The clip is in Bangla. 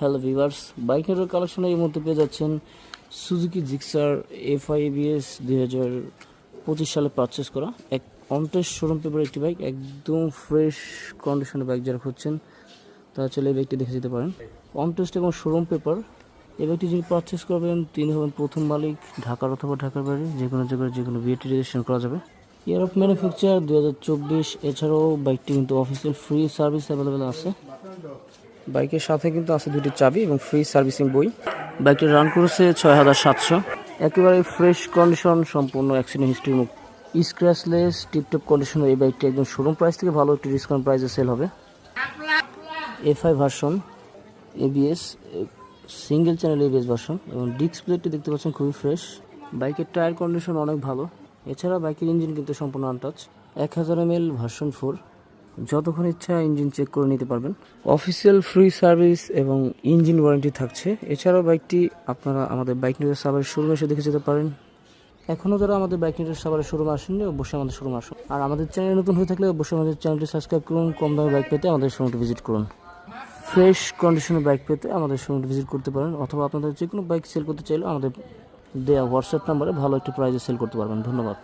হ্যালো ভিউয়ার্স, বাইক নেটওয়ার্ক কালেকশনে এই মধ্যে পেয়ে যাচ্ছেন সুজুকি জিক্সার এফআই এবিএস 2025 সালে পারচেস করা এক অনটেস্ট শোরুম পেপার একটি বাইক, একদম ফ্রেশ কন্ডিশনের বাইক যারা খুঁজছেন তারা চলে এই বাইকটি দেখে যেতে পারেন। অনটেস্ট এবং শোরুম পেপার এই বাইকটি যিনি পারচেস করবেন তিনি হবেন প্রথম মালিক, ঢাকার অথবা ঢাকার বাইরে যে কোনো জায়গায় যে কোনো বিএটি রেজিস্ট্রেশন করা যাবে। Year of manufacture 2024। এছাড়াও বাইকটি কিন্তু অফিসিয়াল ফ্রি সার্ভিস অ্যাভেলেবেল আছে। বাইকের সাথে কিন্তু আছে দুটি চাবি এবং ফ্রি সার্ভিসিং বই। বাইকটি রান করেছে 6700। একেবারে ফ্রেশ কন্ডিশন, সম্পূর্ণ অ্যাক্সিডেন্ট হিস্ট্রি মুক্ত, স্ক্র্যাচলেস, টিপটপ কন্ডিশন। এই বাইকটি একদম শোরুম প্রাইস থেকে ভালো একটি ডিসকাউন্ট প্রাইসে সেল হবে। FI version ABS, single channel ABS version এবং ডিস্ক প্লেটটি দেখতে পাচ্ছেন খুবই ফ্রেশ। বাইকের টায়ার কন্ডিশন অনেক ভালো। এছাড়া বাইকের ইঞ্জিন কিন্তু সম্পূর্ণ আনটাচ। 1000 ml ভার্সন 4, যতক্ষণ ইচ্ছা ইঞ্জিন চেক করে নিতে পারবেন। অফিসিয়াল ফ্রি সার্ভিস এবং ইঞ্জিন ওয়ারেন্টি থাকছে। এছাড়াও বাইকটি আপনারা আমাদের বাইক নেটওয়ার্ক সাভারের শোরুমে এসে দেখে যেতে পারেন। এখনও যারা আমাদের বাইক নেটওয়ার্ক সাভারের শোরুমে আসেননি অবশ্যই আমাদের শোরুমে আসুন। আর আমাদের চ্যানেল নতুন হয়ে থাকলে অবশ্যই আমাদের চ্যানেলটি সাবস্ক্রাইব করুন। কম দামে বাইক পেতে আমাদের শোরুমটি ভিজিট করুন। ফ্রেশ কন্ডিশনের বাইক পেতে আমাদের শোরুমটি ভিজিট করতে পারেন, অথবা আপনাদের যে কোনো বাইক সেল করতে চাইলে আমাদের দেওয়া হোয়াটসঅ্যাপ নাম্বারে ভালো একটি প্রাইজে সেল করতে পারবেন। ধন্যবাদ।